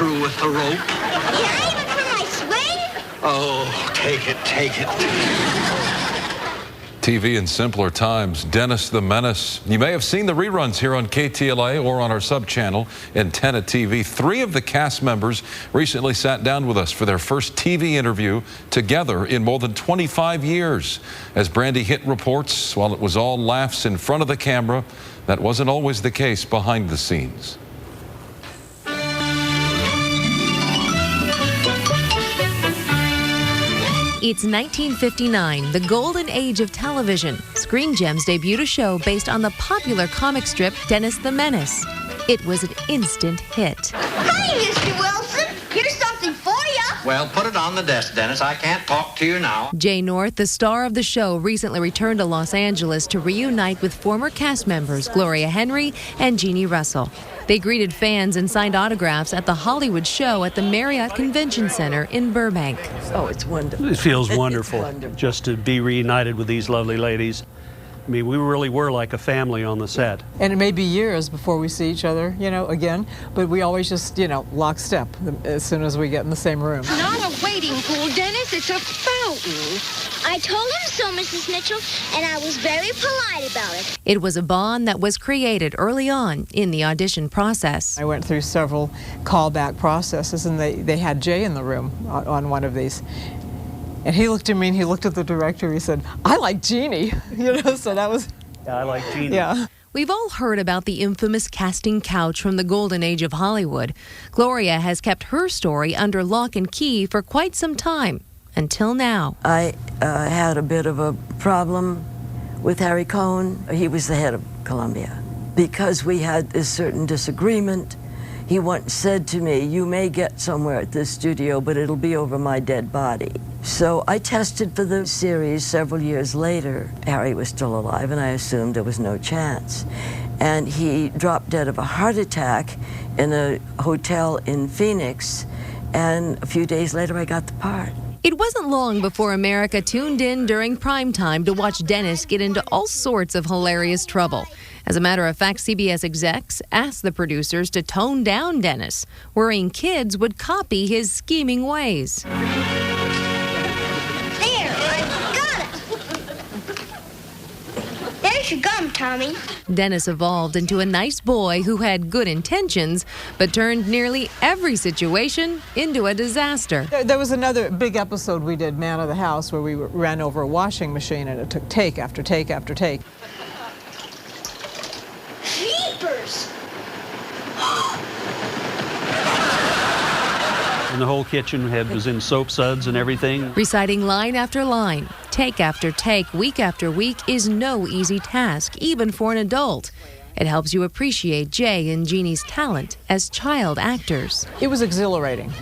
through with the rope. Can I even for my swing? Oh, take it, take it. TV in simpler times, Dennis the Menace. You may have seen the reruns here on KTLA or on our sub-channel, Antenna TV. 3 of the cast members recently sat down with us for their first TV interview together in more than 25 years. As Brandi Hitt reports, while it was all laughs in front of the camera, that wasn't always the case behind the scenes. It's 1959, the golden age of television. Screen Gems debuted a show based on the popular comic strip Dennis the Menace. It was an instant hit. Hi, Mr. Wilson. Here's something for you. Well, put it on the desk, Dennis. I can't talk to you now. Jay North, the star of the show, recently returned to Los Angeles to reunite with former cast members Gloria Henry and Jeannie Russell. They greeted fans and signed autographs at the Hollywood show at the Marriott Convention Center in Burbank. Oh, it's wonderful. It feels wonderful, just to be reunited with these lovely ladies. I mean, we really were like a family on the set. And it may be years before we see each other, again, but we always just, lockstep as soon as we get in the same room. Not a wading pool, Dennis. It's a fountain. I told him so, Mrs. Mitchell, and I was very polite about it. It was a bond that was created early on in the audition process. I went through several callback processes, and they had Jay in the room on one of these. And he looked at me and he looked at the director. He said, "I like Jeannie," so that was... Yeah, I like Jeannie. Yeah. We've all heard about the infamous casting couch from the golden age of Hollywood. Gloria has kept her story under lock and key for quite some time, until now. I had a bit of a problem with Harry Cohn. He was the head of Columbia. Because we had this certain disagreement, he once said to me, "You may get somewhere at this studio, but it'll be over my dead body." So I tested for the series several years later. Harry was still alive, and I assumed there was no chance. And he dropped dead of a heart attack in a hotel in Phoenix, and a few days later I got the part. It wasn't long before America tuned in during prime time to watch Dennis get into all sorts of hilarious trouble. As a matter of fact, CBS execs asked the producers to tone down Dennis, worrying kids would copy his scheming ways. There's your gum, Tommy. Dennis evolved into a nice boy who had good intentions, but turned nearly every situation into a disaster. There was another big episode we did, Man of the House, where we ran over a washing machine, and it took take after take after take. Jeepers! And the whole kitchen was in soap suds and everything. Reciting line after line, take after take, week after week is no easy task, even for an adult. It helps you appreciate Jay and Jeannie's talent as child actors. It was exhilarating,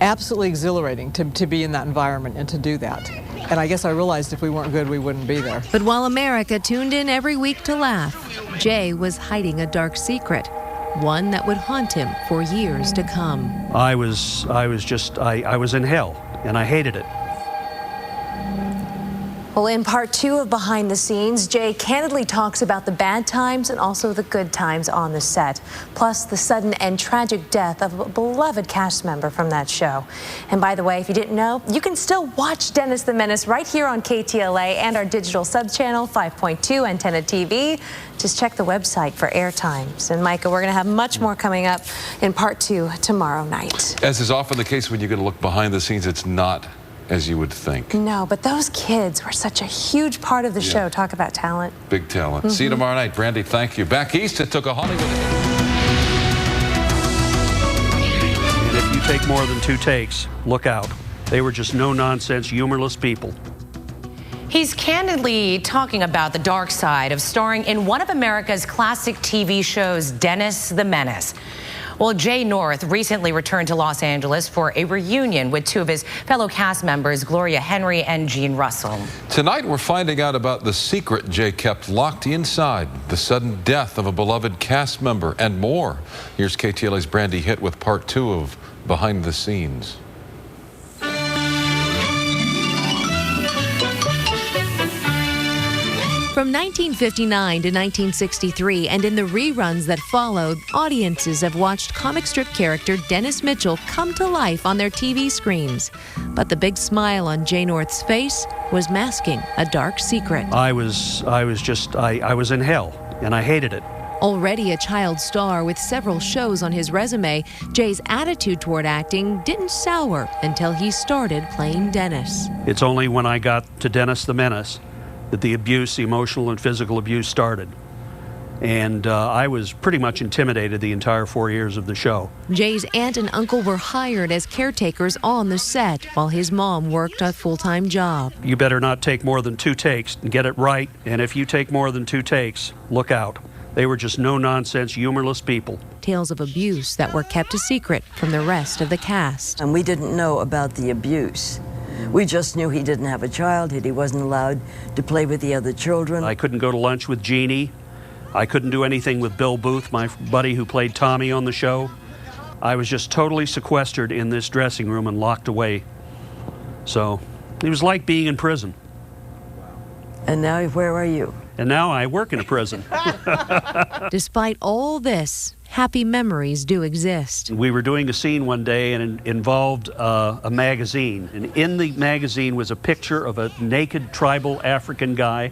absolutely exhilarating to be in that environment and to do that. And I guess I realized if we weren't good, we wouldn't be there. But while America tuned in every week to laugh, Jay was hiding a dark secret, one that would haunt him for years to come. I was in hell, and I hated it. Well, in part 2 of Behind the Scenes, Jay candidly talks about the bad times and also the good times on the set, plus the sudden and tragic death of a beloved cast member from that show. And by the way, if you didn't know, you can still watch Dennis the Menace right here on KTLA and our digital sub-channel 5.2 Antenna TV. Just check the website for air times. And Micah, we're going to have much more coming up in part 2 tomorrow night. As is often the case when you get to look behind the scenes, it's not as you would think. No, but those kids were such a huge part of the show. Talk about talent. Big talent. See you tomorrow night. Brandi, thank you. Back east, it took a Hollywood. And if you take more than 2 takes, look out. They were just no-nonsense, humorless people. He's candidly talking about the dark side of starring in one of America's classic TV shows, Dennis the Menace. Well, Jay North recently returned to Los Angeles for a reunion with 2 of his fellow cast members, Gloria Henry and Jeannie Russell. Tonight, we're finding out about the secret Jay kept locked inside, the sudden death of a beloved cast member, and more. Here's KTLA's Brandi Hitt with part 2 of Behind the Scenes. From 1959 to 1963 and in the reruns that followed, audiences have watched comic strip character Dennis Mitchell come to life on their TV screens. But the big smile on Jay North's face was masking a dark secret. I was in hell, and I hated it. Already a child star with several shows on his resume, Jay's attitude toward acting didn't sour until he started playing Dennis. It's only when I got to Dennis the Menace that the abuse, the emotional and physical abuse, started. And I was pretty much intimidated the entire 4 years of the show. Jay's aunt and uncle were hired as caretakers on the set while his mom worked a full-time job. You better not take more than 2 takes and get it right. And if you take more than 2 takes, look out. They were just no-nonsense, humorless people. Tales of abuse that were kept a secret from the rest of the cast. And we didn't know about the abuse. We just knew he didn't have a childhood. He wasn't allowed to play with the other children. I couldn't go to lunch with Jeannie. I couldn't do anything with Bill Booth, my buddy who played Tommy on the show. I was just totally sequestered in this dressing room and locked away. So it was like being in prison. And now, where are you? And now I work in a prison. Despite all this, happy memories do exist. We were doing a scene one day and it involved a magazine. And in the magazine was a picture of a naked tribal African guy.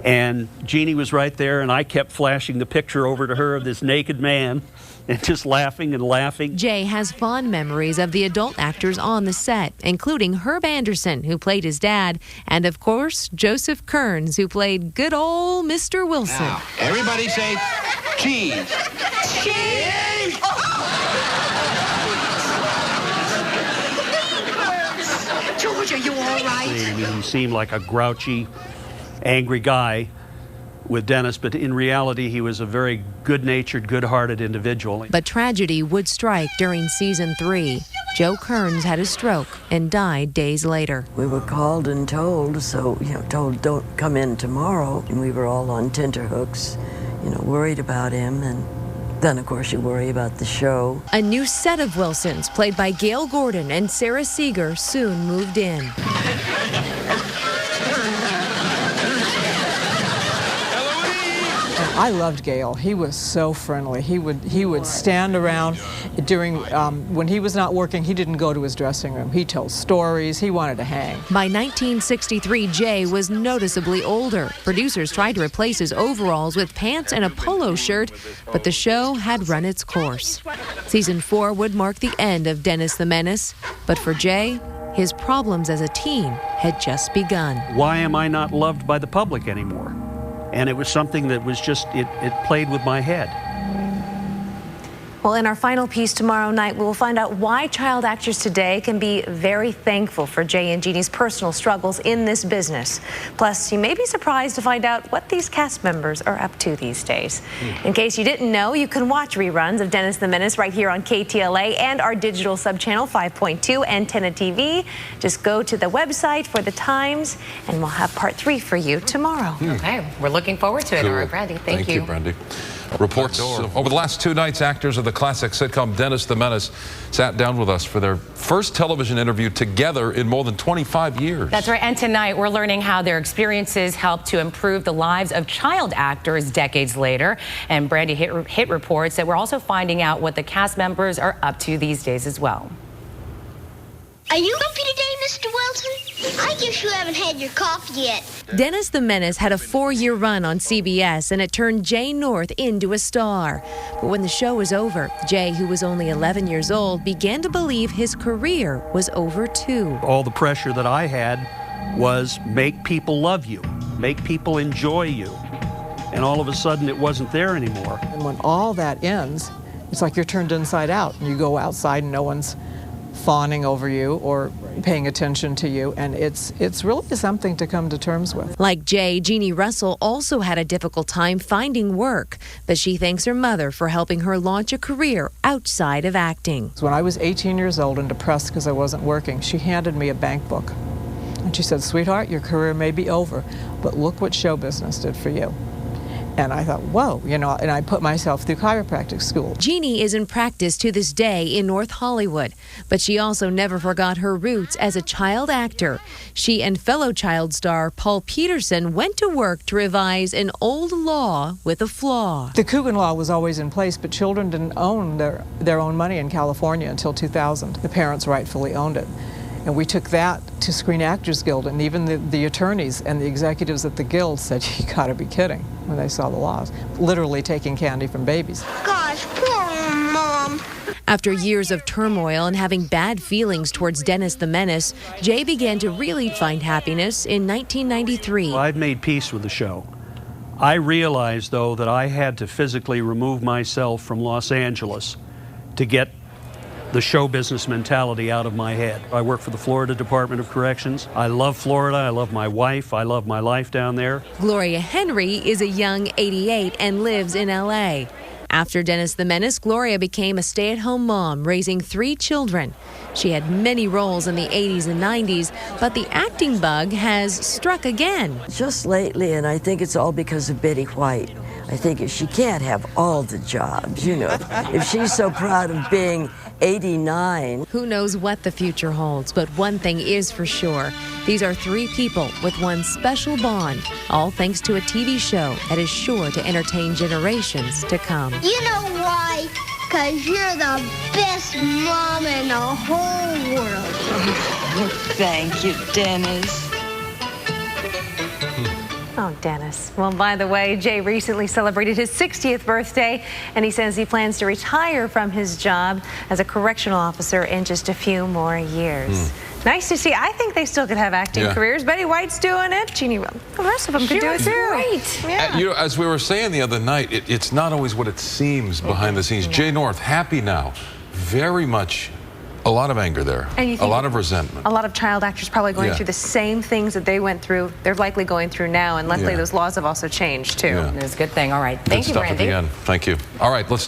And Jeannie was right there, and I kept flashing the picture over to her of this naked man and just laughing and laughing. Jay has fond memories of the adult actors on the set, including Herb Anderson, who played his dad, and of course, Joseph Kearns, who played good old Mr. Wilson. Now, everybody say cheese. Cheese! George, are you all right? He seemed like a grouchy, angry guy with Dennis, but in reality, he was a very good-natured, good-hearted individual. But tragedy would strike during season 3. Joe Kearns had a stroke and died days later. We were called and told, told don't come in tomorrow. And we were all on tenterhooks, worried about him. And then, of course, you worry about the show. A new set of Wilsons, played by Gail Gordon and Sarah Seeger, soon moved in. I loved Gail. He was so friendly. He would stand around during when he was not working. He didn't go to his dressing room. He told stories. He wanted to hang. By 1963, Jay was noticeably older. Producers tried to replace his overalls with pants and a polo shirt, but the show had run its course. Season 4 would mark the end of Dennis the Menace, but for Jay, his problems as a teen had just begun. Why am I not loved by the public anymore? And it was something that was just, it played with my head. Well, in our final piece tomorrow night, we will find out why child actors today can be very thankful for Jay and Jeannie's personal struggles in this business. Plus, you may be surprised to find out what these cast members are up to these days. In case you didn't know, you can watch reruns of Dennis the Menace right here on KTLA and our digital subchannel 5.2 Antenna TV. Just go to the website for the times, and we'll have part 3 for you tomorrow. Okay, we're looking forward to it. Cool. All right, Brandi, thank you. Brandi. Reports over the last 2 nights, actors of the classic sitcom Dennis the Menace sat down with us for their first television interview together in more than 25 years. That's right, and tonight we're learning how their experiences helped to improve the lives of child actors decades later. And Brandi Hitt reports that we're also finding out what the cast members are up to these days as well. Are you grumpy today, Mr. Wilson? I guess you haven't had your coffee yet. Dennis the Menace had a 4-year run on CBS, and it turned Jay North into a star. But when the show was over, Jay, who was only 11 years old, began to believe his career was over too. All the pressure that I had was make people love you, make people enjoy you. And all of a sudden it wasn't there anymore. And when all that ends, it's like you're turned inside out, and you go outside and no one's fawning over you or paying attention to you, and it's really something to come to terms with. Like Jay, Jeannie Russell also had a difficult time finding work, but she thanks her mother for helping her launch a career outside of acting. When I was 18 years old and depressed because I wasn't working, she handed me a bank book, and she said, "Sweetheart, your career may be over, but look what show business did for you." And I thought, whoa, you know, and I put myself through chiropractic school. Jeannie is in practice to this day in North Hollywood, but she also never forgot her roots as a child actor. She and fellow child star Paul Peterson went to work to revise an old law with a flaw. The Coogan law was always in place, but children didn't own their own money in California until 2000. The parents rightfully owned it. And we took that to Screen Actors Guild, and even the attorneys and the executives at the Guild said, you gotta be kidding, when they saw the laws. Literally taking candy from babies. Gosh, poor Mom. After years of turmoil and having bad feelings towards Dennis the Menace, Jay began to really find happiness in 1993. I've made peace with the show. I realized, though, that I had to physically remove myself from Los Angeles to get the show business mentality out of my head. I work for the Florida Department of Corrections. I love Florida. I love my wife. I love my life down there. Gloria Henry is a young 88 and lives in LA. After Dennis the Menace, Gloria became a stay-at-home mom, raising 3 children. She had many roles in the 80s and 90s, but the acting bug has struck again. Just lately, and I think it's all because of Betty White. I think if she can't have all the jobs, you know, if she's so proud of being 89. Who knows what the future holds, but one thing is for sure. These are 3 people with one special bond, all thanks to a TV show that is sure to entertain generations to come. You know why? Because you're the best mom in the whole world. Thank you, Dennis. Oh, Dennis. Well, by the way, Jay recently celebrated his 60th birthday, and he says he plans to retire from his job as a correctional officer in just a few more years. Nice to see. I think they still could have acting careers. Betty White's doing it. Jeannie, the rest of them could do it too. Great. Yeah. You know, as we were saying the other night, it's not always what it seems behind the scenes. Jay North, happy now. Very much a lot of anger there. And you think a lot of resentment. A lot of child actors probably going through the same things that they went through. They're likely going through now, and luckily those laws have also changed too. Yeah. It's a good thing. All right. Good Thank you, stuff Brandi. at the end. Thank you. All right, let's